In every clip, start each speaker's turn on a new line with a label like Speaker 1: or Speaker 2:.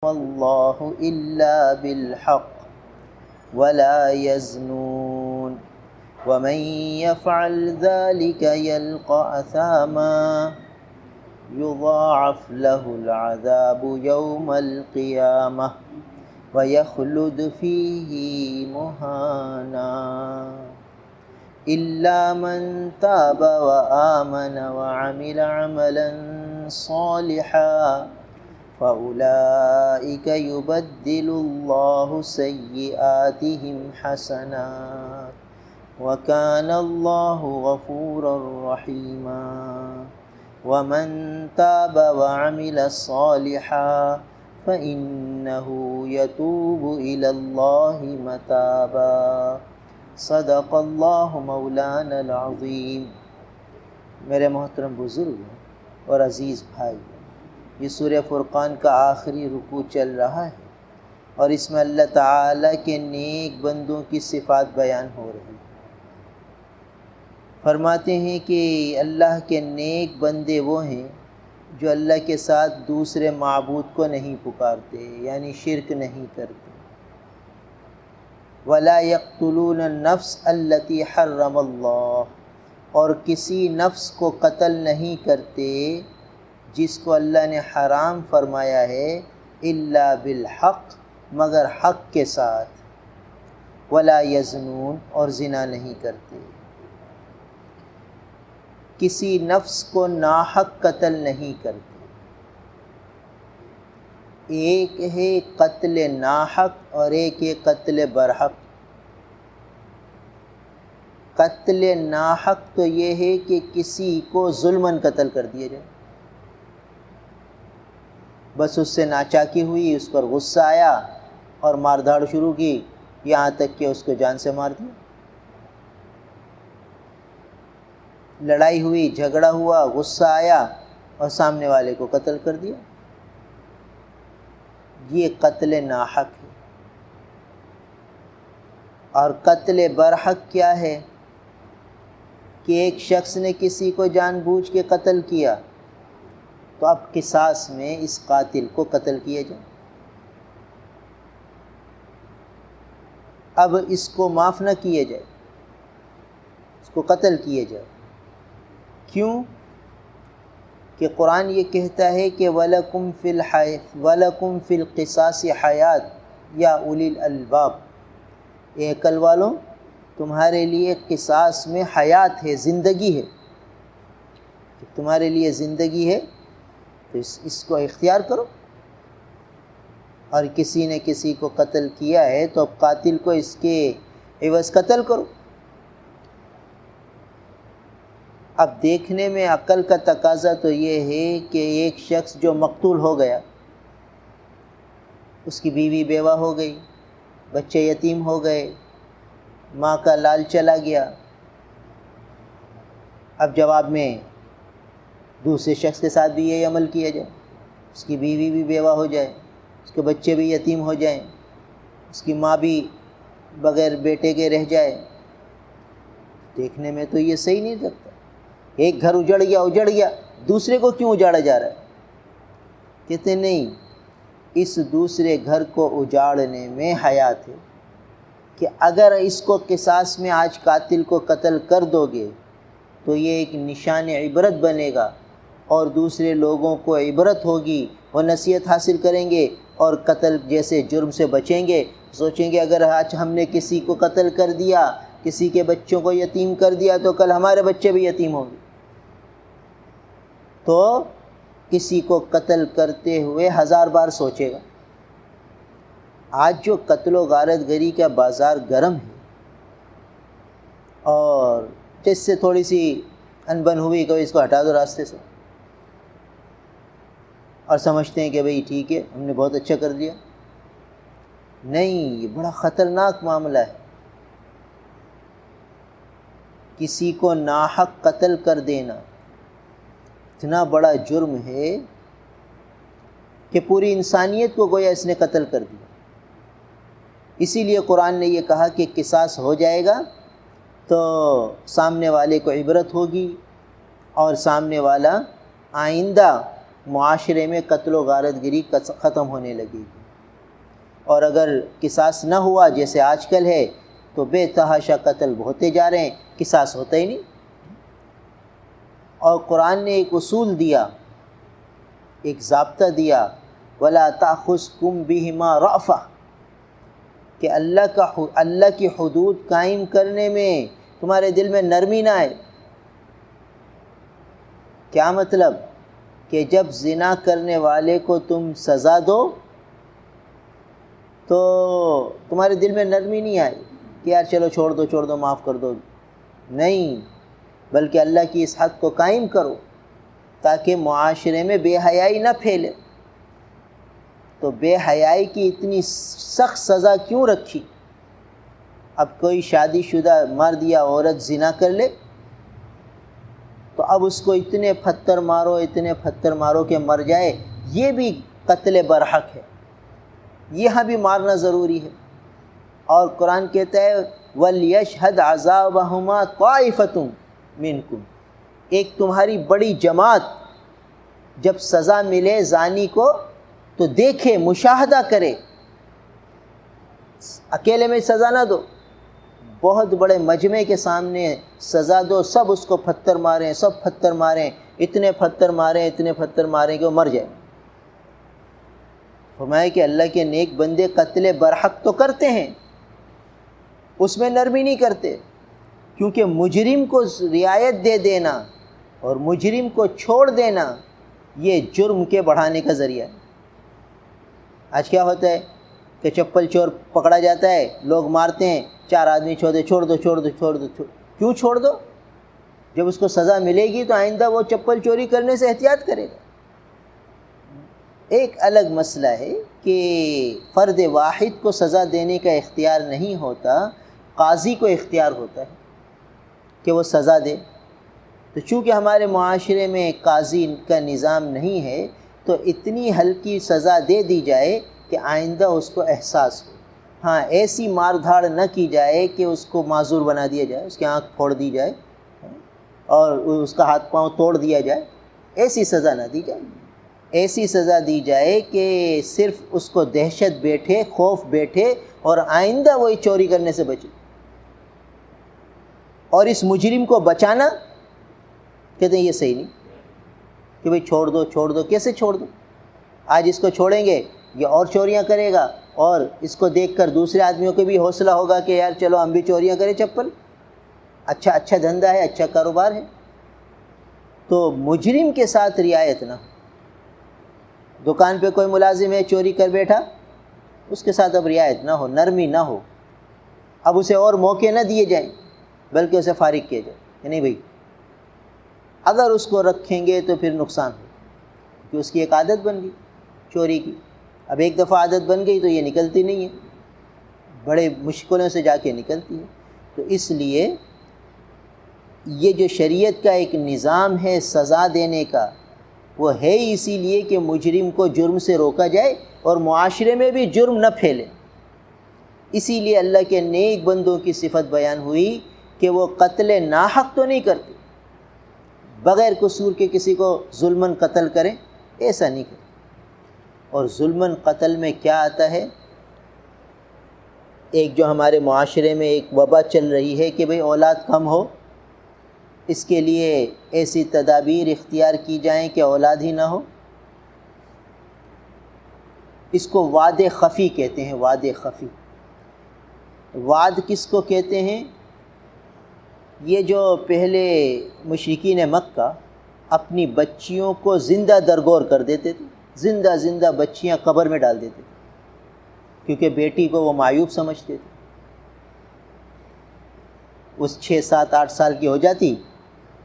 Speaker 1: الله إلا بالحق ولا يزنون ومن يفعل ذلك يلقى أثاما يضاعف له العذاب يوم القيامة ويخلد فيه مهانا إلا من تاب وآمن وعمل عملا صالحا فأولئك يبدل الله سيئاتهم حسنات وكان الله غفورا رحيما ومن تاب وعمل صالحا فإنه يتوب إلى الله متابا صدق اللہ مولانا العظیم۔ میرے محترم بزرگ اور عزیز بھائی، یہ سورہ فرقان کا آخری رکوع چل رہا ہے اور اس میں اللہ تعالیٰ کے نیک بندوں کی صفات بیان ہو رہی ہیں۔ فرماتے ہیں کہ اللہ کے نیک بندے وہ ہیں جو اللہ کے ساتھ دوسرے معبود کو نہیں پکارتے، یعنی شرک نہیں کرتے۔ وَلَا يَقْتُلُونَ النَّفْسَ الَّتِي حَرَّمَ اللَّهُ، اور کسی نفس کو قتل نہیں کرتے جس کو اللہ نے حرام فرمایا ہے، الا بالحق، مگر حق کے ساتھ۔ ولا یزنون، اور زنا نہیں کرتے۔ کسی نفس کو ناحق قتل نہیں کرتے۔ ایک ہے قتل ناحق اور ایک ہے قتل برحق۔ قتل ناحق تو یہ ہے کہ کسی کو ظلماً قتل کر دیا جائے، بس اس سے ناچاکی ہوئی، اس پر غصہ آیا اور مار دھاڑ شروع کی، یہاں تک کہ اس کو جان سے مار دیا۔ لڑائی ہوئی، جھگڑا ہوا، غصہ آیا اور سامنے والے کو قتل کر دیا، یہ قتل ناحق ہے۔ اور قتل برحق کیا ہے کہ ایک شخص نے کسی کو جان بوجھ کے قتل کیا تو اب قصاص میں اس قاتل کو قتل کیا جائے۔ اب اس کو معاف نہ کیا جائے، اس کو قتل کیا جائے۔ کیوں؟ کہ قرآن یہ کہتا ہے کہ وَلَكُمْ فِي الْقِصَاصِ حَيَاةٌ یا اولی الالباب، اے عقل والوں، تمہارے لیے قصاص میں حیات ہے، زندگی ہے۔ تمہارے لیے زندگی ہے تو اس کو اختیار کرو۔ اور کسی نے کسی کو قتل کیا ہے تو اب قاتل کو اس کے عوض قتل کرو۔ اب دیکھنے میں عقل کا تقاضا تو یہ ہے کہ ایک شخص جو مقتول ہو گیا، اس کی بیوی بیوہ ہو گئی، بچے یتیم ہو گئے، ماں کا لال چلا گیا، اب جواب میں دوسرے شخص کے ساتھ بھی یہی عمل کیا جائے، اس کی بیوی بھی بیوہ ہو جائے، اس کے بچے بھی یتیم ہو جائیں، اس کی ماں بھی بغیر بیٹے کے رہ جائے۔ دیکھنے میں تو یہ صحیح نہیں لگتا۔ ایک گھر اجڑ گیا، دوسرے کو کیوں اجاڑا جا رہا ہے؟ کہتے نہیں، اس دوسرے گھر کو اجاڑنے میں حیات ہے کہ اگر اس کو قصاص میں آج قاتل کو قتل کر دو گے تو یہ ایک نشان عبرت بنے گا اور دوسرے لوگوں کو عبرت ہوگی، وہ نصیحت حاصل کریں گے اور قتل جیسے جرم سے بچیں گے۔ سوچیں گے اگر آج ہم نے کسی کو قتل کر دیا، کسی کے بچوں کو یتیم کر دیا تو کل ہمارے بچے بھی یتیم ہوں گے، تو کسی کو قتل کرتے ہوئے 1000 بار سوچے گا۔ آج جو قتل و غارت گری کا بازار گرم ہے، اور جس سے تھوڑی سی انبن ہوئی کہ اس کو ہٹا دو راستے سے، اور سمجھتے ہیں کہ بھئی ٹھیک ہے، ہم نے بہت اچھا کر دیا۔ نہیں، یہ بڑا خطرناک معاملہ ہے۔ کسی کو ناحق قتل کر دینا اتنا بڑا جرم ہے کہ پوری انسانیت کو گویا اس نے قتل کر دیا۔ اسی لیے قرآن نے یہ کہا کہ قصاص ہو جائے گا تو سامنے والے کو عبرت ہوگی اور سامنے والا آئندہ معاشرے میں قتل و غارت گری ختم ہونے لگے گی. اور اگر قصاص نہ ہوا جیسے آج کل ہے تو بے تحاشا قتل ہوتے جا رہے ہیں، قصاص ہوتا ہی نہیں. اور قرآن نے ایک اصول دیا، ایک ضابطہ دیا، وَلَا تَأْخُذْكُمْ بِهِمَا رَأْفَةٌ، کہ اللہ کی حدود قائم کرنے میں تمہارے دل میں نرمی نہ آئے. کیا مطلب؟ کہ جب زنا کرنے والے کو تم سزا دو تو تمہارے دل میں نرمی نہیں آئے کہ یار چلو چھوڑ دو معاف کر دو. نہیں، بلکہ اللہ کی اس حد کو قائم کرو تاکہ معاشرے میں بے حیائی نہ پھیلے. تو بے حیائی کی اتنی سخت سزا کیوں رکھی؟ اب کوئی شادی شدہ مرد یا عورت زنا کر لے تو اب اس کو اتنے پتھر مارو کہ مر جائے، یہ بھی قتل برحق ہے، یہاں بھی مارنا ضروری ہے. اور قرآن کہتا ہے وَلْيَشْهَدْ عَذَابَهُمَا طَائِفَةٌ مِّنْكُمْ، ایک تمہاری بڑی جماعت جب سزا ملے زانی کو تو دیکھے، مشاہدہ کرے. اکیلے میں سزا نہ دو، بہت بڑے مجمع کے سامنے سزا دو، سب اس کو پتھر ماریں، اتنے پتھر ماریں کہ وہ مر جائے. فرمایا کہ اللہ کے نیک بندے قتل برحق تو کرتے ہیں، اس میں نرمی نہیں کرتے، کیونکہ مجرم کو رعایت دے دینا اور مجرم کو چھوڑ دینا یہ جرم کے بڑھانے کا ذریعہ ہے. آج کیا ہوتا ہے کہ چپل چور پکڑا جاتا ہے، لوگ مارتے ہیں، 4 آدمی چھوڑ دو. کیوں چھوڑ دو؟ جب اس کو سزا ملے گی تو آئندہ وہ چپل چوری کرنے سے احتیاط کرے گا. ایک الگ مسئلہ ہے کہ فرد واحد کو سزا دینے کا اختیار نہیں ہوتا، قاضی کو اختیار ہوتا ہے کہ وہ سزا دے. تو چونکہ ہمارے معاشرے میں قاضی کا نظام نہیں ہے تو اتنی ہلکی سزا دے دی جائے کہ آئندہ اس کو احساس ہو. ہاں، ایسی مار دھاڑ نہ کی جائے کہ اس کو معذور بنا دیا جائے، اس کی آنکھ پھوڑ دی جائے اور اس کا ہاتھ پاؤں توڑ دیا جائے. ایسی سزا نہ دی جائے، ایسی سزا دی جائے کہ صرف اس کو دہشت بیٹھے، خوف بیٹھے اور آئندہ وہی چوری کرنے سے بچے. اور اس مجرم کو بچانا کہتے ہیں یہ صحیح نہیں کہ بھئی چھوڑ دو. کیسے چھوڑ دو؟ آج اس کو چھوڑیں گے یہ اور چوریاں کرے گا، اور اس کو دیکھ کر دوسرے آدمیوں کو بھی حوصلہ ہوگا کہ یار چلو ہم بھی چوریاں کریں چپل. اچھا دھندا ہے، اچھا کاروبار ہے. تو مجرم کے ساتھ رعایت نہ ہو. دکان پہ کوئی ملازم ہے چوری کر بیٹھا، اس کے ساتھ اب رعایت نہ ہو، نرمی نہ ہو. اب اسے اور موقع نہ دیے جائیں بلکہ اسے فارغ کیا جائے کہ نہیں بھائی، اگر اس کو رکھیں گے تو پھر نقصان ہو، کہ اس کی ایک عادت بن گئی چوری کی. اب ایک دفعہ عادت بن گئی تو یہ نکلتی نہیں ہے، بڑے مشکلوں سے جا کے نکلتی ہے. تو اس لیے یہ جو شریعت کا ایک نظام ہے سزا دینے کا، وہ ہے اسی لیے کہ مجرم کو جرم سے روکا جائے اور معاشرے میں بھی جرم نہ پھیلے. اسی لیے اللہ کے نیک بندوں کی صفت بیان ہوئی کہ وہ قتل ناحق تو نہیں کرتے، بغیر قصور کے کسی کو ظلماً قتل کریں، ایسا نہیں کرتے. اور ظلماً قتل میں کیا آتا ہے؟ ایک جو ہمارے معاشرے میں ایک وبا چل رہی ہے کہ بھئی اولاد کم ہو، اس کے لیے ایسی تدابیر اختیار کی جائیں کہ اولاد ہی نہ ہو. اس کو وعد خفی کہتے ہیں. وعد خفی، وعد کس کو کہتے ہیں؟ یہ جو پہلے مشرکین مکہ اپنی بچیوں کو زندہ درگور کر دیتے تھے، زندہ بچیاں قبر میں ڈال دیتے تھے، کیونکہ بیٹی کو وہ معیوب سمجھتے تھے. اس 6 7 8 سال کی ہو جاتی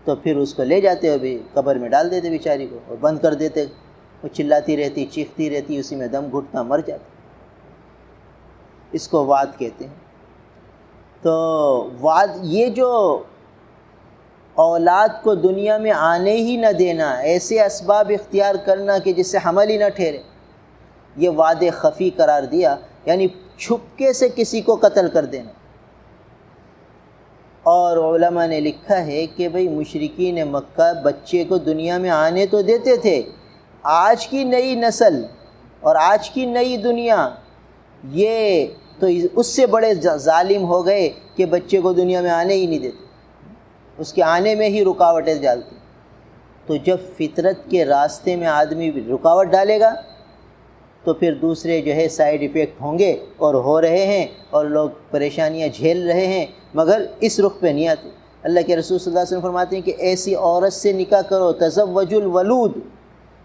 Speaker 1: تو پھر اس کو لے جاتے اور بھی قبر میں ڈال دیتے بیچاری کو اور بند کر دیتے. وہ چلاتی رہتی، چیختی رہتی، اسی میں دم گھٹتا مر جاتی. اس کو وعد کہتے ہیں. تو وعد یہ جو اولاد کو دنیا میں آنے ہی نہ دینا، ایسے اسباب اختیار کرنا کہ جس سے حمل ہی نہ ٹھہرے، یہ وعد خفی قرار دیا، یعنی چھپکے سے کسی کو قتل کر دینا. اور علماء نے لکھا ہے کہ بھئی مشرکین مکہ بچے کو دنیا میں آنے تو دیتے تھے آج کی نئی نسل اور آج کی نئی دنیا یہ تو اس سے بڑے ظالم ہو گئے کہ بچے کو دنیا میں آنے ہی نہیں دیتے، اس کے آنے میں ہی رکاوٹیں ڈالتے۔ تو جب فطرت کے راستے میں آدمی رکاوٹ ڈالے گا تو پھر دوسرے جو ہے سائیڈ ایفیکٹ ہوں گے، اور ہو رہے ہیں، اور لوگ پریشانیاں جھیل رہے ہیں، مگر اس رخ پہ نہیں آتے۔ اللہ کے رسول صلی اللہ علیہ وسلم فرماتے ہیں کہ ایسی عورت سے نکاح کرو، تزوج الولود،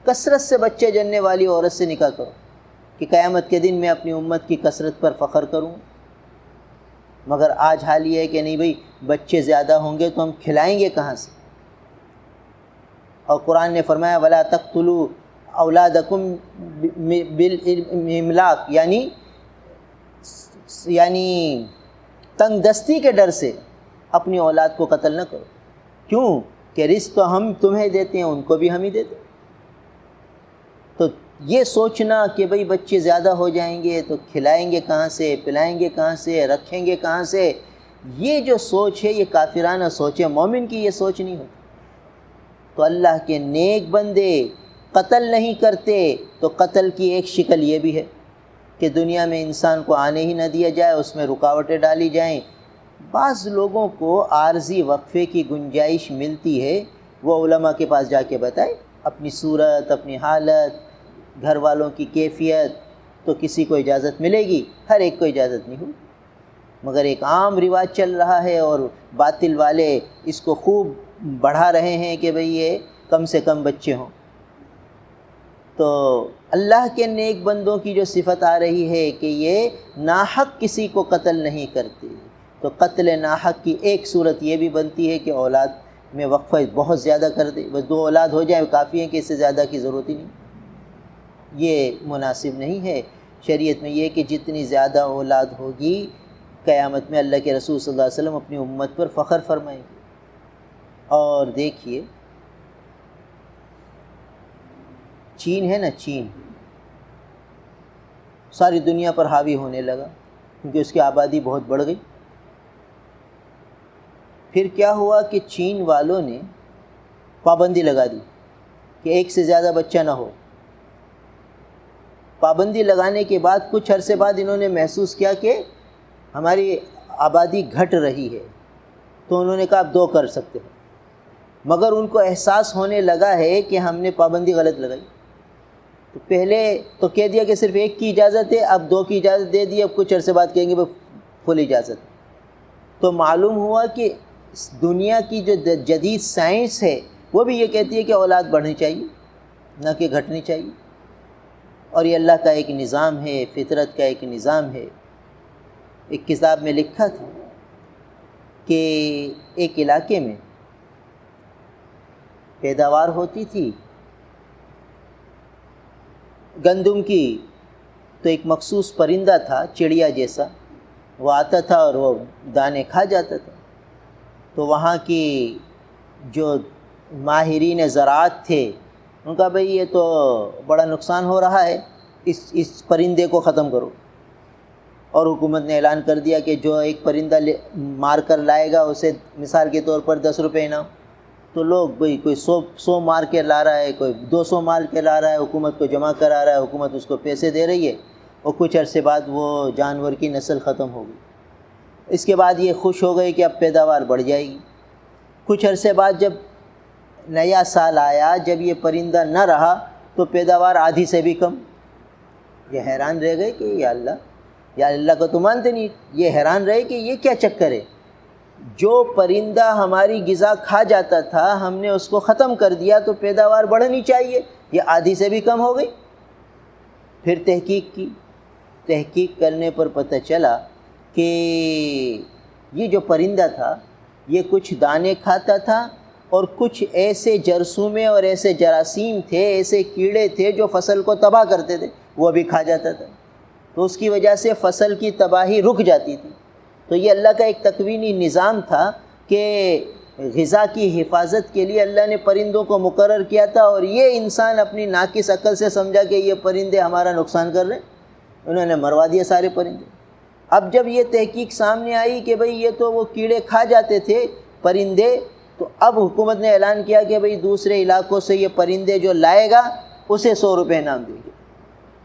Speaker 1: کثرت سے بچے جننے والی عورت سے نکاح کرو کہ قیامت کے دن میں اپنی امت کی کثرت پر فخر کروں۔ مگر آج حال یہ ہے کہ نہیں بھئی، بچے زیادہ ہوں گے تو ہم کھلائیں گے کہاں سے؟ اور قرآن نے فرمایا وَلَا تَقْتُلُوا أَوْلَادَكُمْ بِالْإِمْلَاقِ، یعنی تنگ دستی کے ڈر سے اپنی اولاد کو قتل نہ کرو۔ کیوں کہ رزق تو ہم تمہیں دیتے ہیں، ان کو بھی ہم ہی دیتے ہیں۔ تو یہ سوچنا کہ بھئی بچے زیادہ ہو جائیں گے تو کھلائیں گے کہاں سے، پلائیں گے کہاں سے، رکھیں گے کہاں سے، یہ جو سوچ ہے یہ کافرانہ سوچ ہے، مومن کی یہ سوچ نہیں ہوتی۔ تو اللہ کے نیک بندے قتل نہیں کرتے، تو قتل کی ایک شکل یہ بھی ہے کہ دنیا میں انسان کو آنے ہی نہ دیا جائے، اس میں رکاوٹیں ڈالی جائیں۔ بعض لوگوں کو عارضی وقفے کی گنجائش ملتی ہے، وہ علماء کے پاس جا کے بتائے اپنی صورت، اپنی حالت، گھر والوں کی کیفیت، تو کسی کو اجازت ملے گی، ہر ایک کو اجازت نہیں ہوگی۔ مگر ایک عام رواج چل رہا ہے اور باطل والے اس کو خوب بڑھا رہے ہیں کہ بھئی یہ کم سے کم بچے ہوں۔ تو اللہ کے نیک بندوں کی جو صفت آ رہی ہے کہ یہ ناحق کسی کو قتل نہیں کرتے، تو قتل ناحق کی ایک صورت یہ بھی بنتی ہے کہ اولاد میں وقفہ بہت زیادہ کر دے، بس 2 اولاد ہو جائے کافی ہے، کہ اس سے زیادہ کی ضرورت ہی نہیں۔ یہ مناسب نہیں ہے۔ شریعت میں یہ کہ جتنی زیادہ اولاد ہوگی قیامت میں اللہ کے رسول صلی اللہ علیہ وسلم اپنی امت پر فخر فرمائیں گے۔ اور دیکھیے چین ہے نا، چین ساری دنیا پر حاوی ہونے لگا کیونکہ اس کی آبادی بہت بڑھ گئی۔ پھر کیا ہوا کہ چین والوں نے پابندی لگا دی کہ 1 سے زیادہ بچہ نہ ہو۔ پابندی لگانے کے بعد کچھ عرصے بعد انہوں نے محسوس کیا کہ ہماری آبادی گھٹ رہی ہے، تو انہوں نے کہا اب 2 کر سکتے ہیں، مگر ان کو احساس ہونے لگا ہے کہ ہم نے پابندی غلط لگائی۔ تو پہلے تو کہہ دیا کہ صرف 1 کی اجازت ہے، اب 2 کی اجازت دے دی، اب کچھ عرصے بعد کہیں گے فل اجازت۔ تو معلوم ہوا کہ دنیا کی جو جدید سائنس ہے وہ بھی یہ کہتی ہے کہ اولاد بڑھنی چاہیے نہ کہ گھٹنی چاہیے، اور یہ اللہ کا ایک نظام ہے، فطرت کا ایک نظام ہے۔ ایک کتاب میں لکھا تھا کہ ایک علاقے میں پیداوار ہوتی تھی گندم کی، تو ایک مخصوص پرندہ تھا چڑیا جیسا، وہ آتا تھا اور وہ دانے کھا جاتا تھا۔ تو وہاں کی جو ماہرین زراعت تھے ان کا بھئی یہ تو بڑا نقصان ہو رہا ہے، اس پرندے کو ختم کرو۔ اور حکومت نے اعلان کر دیا کہ جو ایک پرندہ مار کر لائے گا اسے مثال کے طور پر 10 روپے انعام۔ تو لوگ بھئی کوئی 100 مار کے لا رہا ہے، کوئی 200 مار کے لا رہا ہے، حکومت کو جمع کرا رہا ہے، حکومت اس کو پیسے دے رہی ہے، اور کچھ عرصے بعد وہ جانور کی نسل ختم ہو گئی۔ اس کے بعد یہ خوش ہو گئے کہ اب پیداوار بڑھ جائے گی۔ کچھ عرصے بعد جب نیا سال آیا، جب یہ پرندہ نہ رہا تو پیداوار آدھی سے بھی کم۔ یہ حیران رہ گئے کہ یا اللہ کو تو مانتے نہیں، یہ حیران رہے کہ یہ کیا چکر ہے، جو پرندہ ہماری غذا کھا جاتا تھا ہم نے اس کو ختم کر دیا تو پیداوار بڑھنی چاہیے، یہ آدھی سے بھی کم ہو گئی۔ پھر تحقیق کی، تحقیق کرنے پر پتہ چلا کہ یہ جو پرندہ تھا یہ کچھ دانے کھاتا تھا، اور کچھ ایسے جرثومے اور ایسے جراثیم تھے، ایسے کیڑے تھے جو فصل کو تباہ کرتے تھے، وہ بھی کھا جاتا تھا، تو اس کی وجہ سے فصل کی تباہی رک جاتی تھی۔ تو یہ اللہ کا ایک تکوینی نظام تھا کہ غذا کی حفاظت کے لیے اللہ نے پرندوں کو مقرر کیا تھا، اور یہ انسان اپنی ناقص عقل سے سمجھا کہ یہ پرندے ہمارا نقصان کر رہے ہیں، انہوں نے مروا دیا سارے پرندے۔ اب جب یہ تحقیق سامنے آئی کہ بھئی یہ تو وہ کیڑے کھا جاتے تھے پرندے، تو اب حکومت نے اعلان کیا کہ بھئی دوسرے علاقوں سے یہ پرندے جو لائے گا اسے 100 روپے انعام دیں گے۔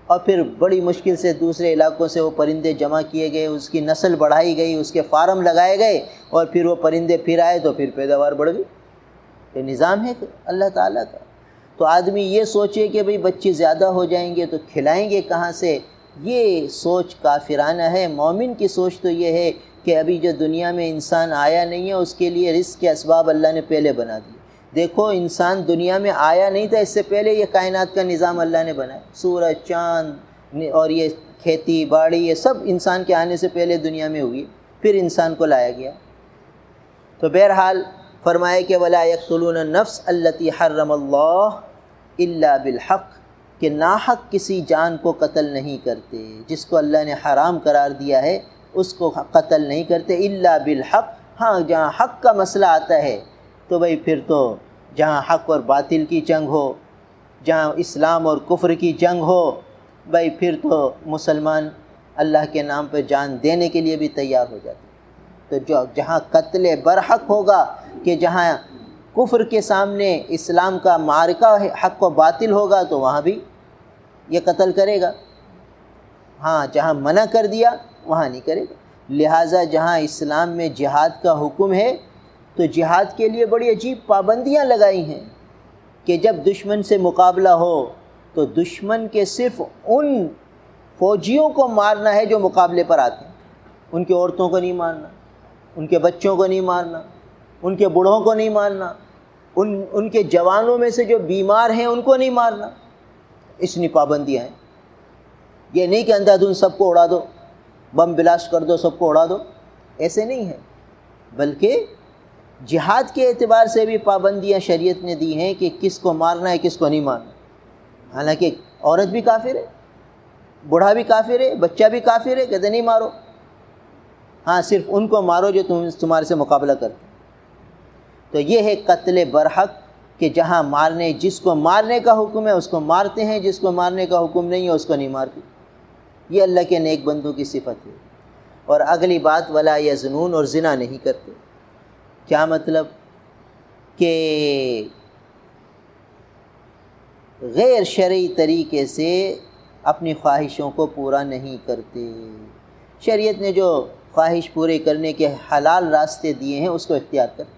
Speaker 1: اور پھر بڑی مشکل سے دوسرے علاقوں سے وہ پرندے جمع کیے گئے، اس کی نسل بڑھائی گئی، اس کے فارم لگائے گئے، اور پھر وہ پرندے پھر آئے تو پھر پیداوار بڑھ گئی۔ یہ نظام ہے اللہ تعالیٰ کا۔ تو آدمی یہ سوچے کہ بھئی بچے زیادہ ہو جائیں گے تو کھلائیں گے کہاں سے، یہ سوچ کافرانہ ہے۔ مومن کی سوچ تو یہ ہے کہ ابھی جو دنیا میں انسان آیا نہیں ہے اس کے لیے رزق کے اسباب اللہ نے پہلے بنا دیے۔ دیکھو انسان دنیا میں آیا نہیں تھا، اس سے پہلے یہ کائنات کا نظام اللہ نے بنایا، سورج، چاند اور یہ کھیتی باڑی، یہ سب انسان کے آنے سے پہلے دنیا میں ہوئی، پھر انسان کو لایا گیا۔ تو بہرحال فرمائے کہ وَلَا يَقْتُلُونَ النَّفْسَ الَّتِي حَرَّمَ اللَّهُ إِلَّا بِالْحَقِّ، کہ ناحق کسی جان کو قتل نہیں کرتے، جس کو اللہ نے حرام قرار دیا ہے اس کو قتل نہیں کرتے، الا بالحق۔ ہاں جہاں حق کا مسئلہ آتا ہے تو بھئی پھر تو جہاں حق اور باطل کی جنگ ہو، جہاں اسلام اور کفر کی جنگ ہو، بھئی پھر تو مسلمان اللہ کے نام پہ جان دینے کے لیے بھی تیار ہو جاتے۔ تو جہاں قتل برحق ہوگا، کہ جہاں کفر کے سامنے اسلام کا معرکہ حق و باطل ہوگا تو وہاں بھی یہ قتل کرے گا۔ ہاں جہاں منع کر دیا وہاں نہیں کرے گا۔ لہٰذا جہاں اسلام میں جہاد کا حکم ہے تو جہاد کے لیے بڑی عجیب پابندیاں لگائی ہیں کہ جب دشمن سے مقابلہ ہو تو دشمن کے صرف ان فوجیوں کو مارنا ہے جو مقابلے پر آتے ہیں، ان کی عورتوں کو نہیں مارنا، ان کے بچوں کو نہیں مارنا، ان کے بوڑھوں کو نہیں مارنا، ان کے جوانوں میں سے جو بیمار ہیں ان کو نہیں مارنا۔ اتنی پابندیاں ہیں۔ یہ نہیں کہ اندھا دھند سب کو اڑا دو، بم بلاسٹ کر دو، سب کو اڑا دو، ایسے نہیں ہے، بلکہ جہاد کے اعتبار سے بھی پابندیاں شریعت نے دی ہیں کہ کس کو مارنا ہے کس کو نہیں مارنا۔ حالانکہ عورت بھی کافر ہے، بوڑھا بھی کافر ہے، بچہ بھی کافر ہے، کہتے نہیں مارو، ہاں صرف ان کو مارو جو تمہارے سے مقابلہ کرتے۔ تو یہ ہے قتل برحق، کہ جہاں مارنے، جس کو مارنے کا حکم ہے اس کو مارتے ہیں، جس کو مارنے کا حکم نہیں ہے اس کو نہیں مارتے۔ یہ اللہ کے نیک بندوں کی صفت ہے۔ اور اگلی بات ولا یزنون، اور زنا نہیں کرتے۔ کیا مطلب؟ کہ غیر شرعی طریقے سے اپنی خواہشوں کو پورا نہیں کرتے۔ شریعت نے جو خواہش پورے کرنے کے حلال راستے دیے ہیں اس کو اختیار کرتے۔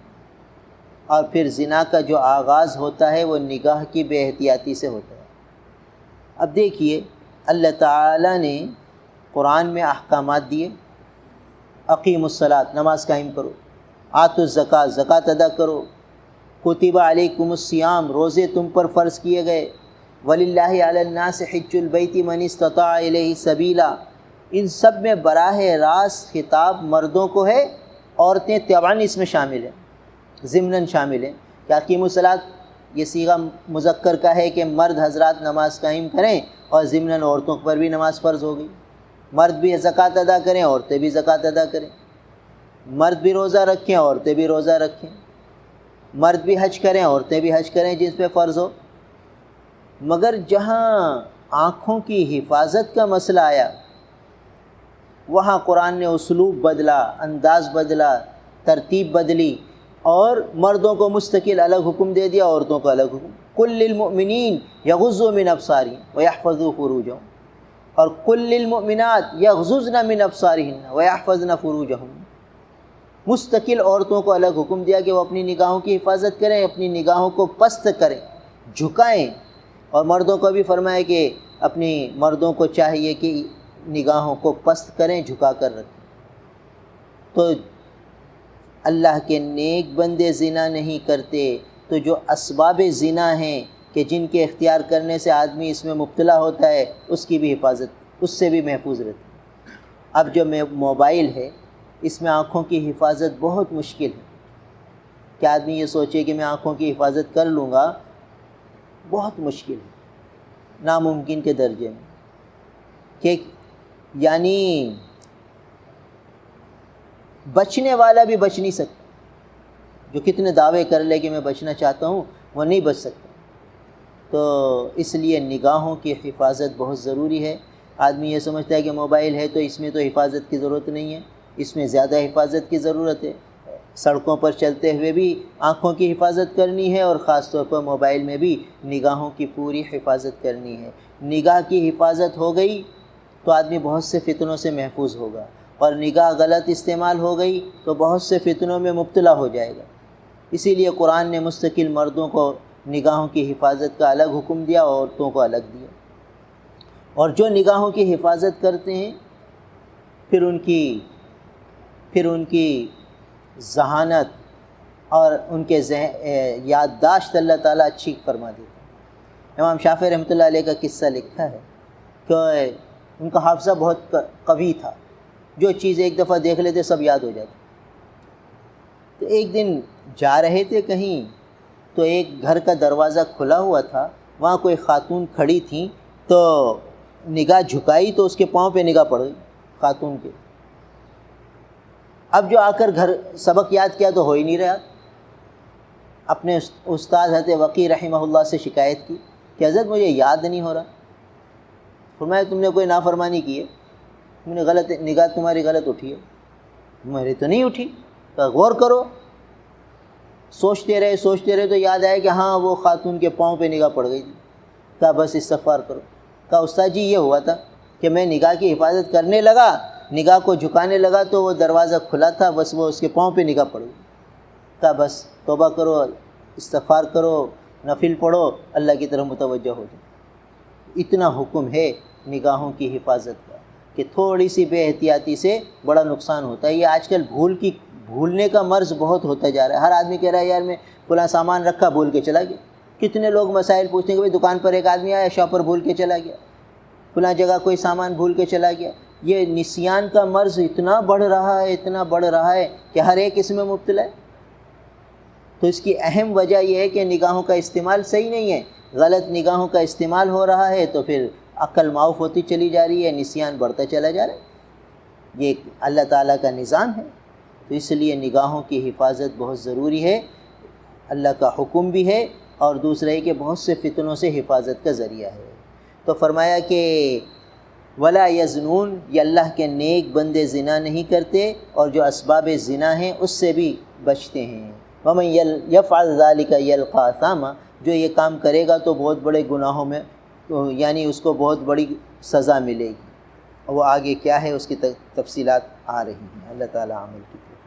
Speaker 1: اور پھر زنا کا جو آغاز ہوتا ہے وہ نگاہ کی بے احتیاطی سے ہوتا ہے۔ اب دیکھیے اللہ تعالیٰ نے قرآن میں احکامات دیے، اقیموا الصلاۃ، نماز قائم کرو، آتوا الزکوٰۃ، زکوٰۃ ادا کرو، کتب علیکم الصیام، روزے تم پر فرض کیے گئے، وللہ علی الناس حج البیت من استطاع الیہ سبیلا۔ ان سب میں براہ راست خطاب مردوں کو ہے، عورتیں طبعاً اس میں شامل ہیں، ضمناً شامل ہیں۔ کہ اقیموا الصلاۃ یہ صیغہ مذکر کا ہے کہ مرد حضرات نماز قائم کریں، اور ضمناً عورتوں پر بھی نماز فرض ہو گئی۔ مرد بھی زکوٰۃ ادا کریں، عورتیں بھی زکوٰۃ ادا کریں، مرد بھی روزہ رکھیں، عورتیں بھی روزہ رکھیں، مرد بھی حج کریں، عورتیں بھی حج کریں جس پہ فرض ہو۔ مگر جہاں آنکھوں کی حفاظت کا مسئلہ آیا وہاں قرآن نے اسلوب بدلا، انداز بدلا، ترتیب بدلی، اور مردوں کو مستقل الگ حکم دے دیا، عورتوں کو الگ حکم۔ قل للمؤمنین یغضوا من ابصارہم ویحفظوا فروجہم، اور قل للمؤمنات یغضضن من ابصارہن ویحفظن فروجہم۔ مستقل عورتوں کو الگ حکم دیا کہ وہ اپنی نگاہوں کی حفاظت کریں، اپنی نگاہوں کو پست کریں، جھکائیں، اور مردوں کو بھی فرمایا کہ اپنی مردوں کو چاہیے کہ نگاہوں کو پست کریں، جھکا کر رکھیں۔ تو اللہ کے نیک بندے زنا نہیں کرتے، تو جو اسباب زنا ہیں کہ جن کے اختیار کرنے سے آدمی اس میں مبتلا ہوتا ہے اس کی بھی حفاظت، اس سے بھی محفوظ رہتی ہے۔ اب جو موبائل ہے اس میں آنکھوں کی حفاظت بہت مشکل ہے، کہ آدمی یہ سوچے کہ میں آنکھوں کی حفاظت کر لوں گا، بہت مشکل ہے، ناممکن کے درجے میں، کہ یعنی بچنے والا بھی بچ نہیں سکتا، جو کتنے دعوے کر لے کہ میں بچنا چاہتا ہوں وہ نہیں بچ سکتا۔ تو اس لیے نگاہوں کی حفاظت بہت ضروری ہے۔ آدمی یہ سمجھتا ہے کہ موبائل ہے تو اس میں تو حفاظت کی ضرورت نہیں ہے، اس میں زیادہ حفاظت کی ضرورت ہے۔ سڑکوں پر چلتے ہوئے بھی آنکھوں کی حفاظت کرنی ہے، اور خاص طور پر موبائل میں بھی نگاہوں کی پوری حفاظت کرنی ہے۔ نگاہ کی حفاظت ہو گئی تو آدمی بہت سے فتنوں سے محفوظ ہوگا، اور نگاہ غلط استعمال ہو گئی تو بہت سے فتنوں میں مبتلا ہو جائے گا۔ اسی لیے قرآن نے مستقل مردوں کو نگاہوں کی حفاظت کا الگ حکم دیا، اور عورتوں کو الگ دیا۔ اور جو نگاہوں کی حفاظت کرتے ہیں پھر ان کی ذہانت اور ان کے یادداشت اللہ تعالیٰ اچھی فرما دیتا ہے۔ امام شافعی رحمۃ اللہ علیہ کا قصہ لکھا ہے کہ ان کا حافظہ بہت قوی تھا، جو چیز ایک دفعہ دیکھ لیتے سب یاد ہو جاتی۔ تو ایک دن جا رہے تھے کہیں، تو ایک گھر کا دروازہ کھلا ہوا تھا، وہاں کوئی خاتون کھڑی تھیں، تو نگاہ جھکائی تو اس کے پاؤں پہ نگاہ پڑ گئی خاتون کے۔ اب جو آ کر گھر سبق یاد کیا تو ہو ہی نہیں رہا، اپنے استاد حضرت وقی رحمہ اللہ سے شکایت کی کہ حضرت مجھے یاد نہیں ہو رہا۔ فرمایا تم نے کوئی نافرمانی کی ہے، تم نے غلط نگاہ تمہاری غلط اٹھی ہے۔ میری تو نہیں اٹھی، تو غور کرو۔ سوچتے رہے تو یاد آیا کہ ہاں وہ خاتون کے پاؤں پہ نگاہ پڑ گئی تھی۔ کہا بس استغفار کرو۔ کہا استاد جی یہ ہوا تھا کہ میں نگاہ کی حفاظت کرنے لگا، نگاہ کو جھکانے لگا تو وہ دروازہ کھلا تھا، بس وہ اس کے پاؤں پہ نگاہ پڑ گئی۔ کہا بس توبہ کرو، استغفار کرو، نفل پڑھو، اللہ کی طرف متوجہ ہو جاؤ۔ اتنا حکم ہے نگاہوں کی حفاظت کا کہ تھوڑی سی بے احتیاطی سے بڑا نقصان ہوتا ہے۔ یہ آج کل بھولنے کا مرض بہت ہوتا جا رہا ہے۔ ہر آدمی کہہ رہا ہے یار میں فلاں سامان رکھا بھول کے چلا گیا۔ کتنے لوگ مسائل پوچھتے ہیں کہ بھائی دکان پر ایک آدمی آیا شاپ پر بھول کے چلا گیا، فلاں جگہ کوئی سامان بھول کے چلا گیا۔ یہ نسیان کا مرض اتنا بڑھ رہا ہے کہ ہر ایک اس میں مبتلا ہے۔ تو اس کی اہم وجہ یہ ہے کہ نگاہوں کا استعمال صحیح نہیں ہے، غلط نگاہوں کا استعمال ہو رہا ہے، تو پھر عقل معاف ہوتی چلی جا رہی ہے، نسیان بڑھتا چلا جا رہا ہے۔ یہ اللہ تعالیٰ کا نظام ہے، تو اس لیے نگاہوں کی حفاظت بہت ضروری ہے، اللہ کا حکم بھی ہے، اور دوسرا ہے کہ بہت سے فتنوں سے حفاظت کا ذریعہ ہے۔ تو فرمایا کہ ولا یزنون، یہ اللہ کے نیک بندے زنا نہیں کرتے، اور جو اسباب زنا ہیں اس سے بھی بچتے ہیں۔ ومن یفعل ذلک یلقى اثاما، جو یہ کام کرے گا تو بہت بڑے گناہوں میں، یعنی اس کو بہت بڑی سزا ملے گی۔ اور وہ آگے کیا ہے اس کی تفصیلات آ رہی ہیں۔ اللہ تعالیٰ عمل کی توفیق۔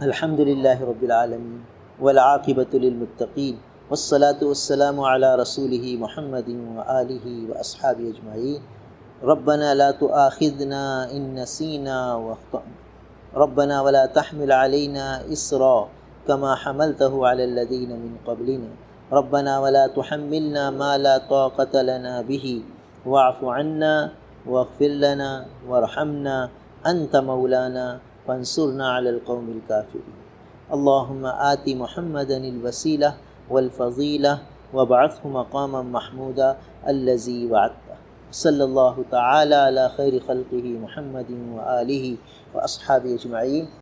Speaker 1: الحمدللہ رب العالمین والعاقبۃ للمتقین والصلاة والسلام علی رسولہ محمد وآلہ واصحابہ اجمعین۔ ربنا لا تؤاخذنا ان نسینا واخطأنا، ربنا ولا تحمل علينا إصرا كما حملته على الذين من قبلنا، ربنا ولا تحملنا ما لا طاقة لنا به واعف عنا واغفر لنا وارحمنا أنت مولانا فانصرنا على القوم الكافرين۔ اللهم آت محمدا الوسيلة والفضيلة وابعثه مقاما محمودا الذي وعدته، صلی اللہ تعالی علی خیر خلقہ محمد وآلہ واصحابہ اجمعین۔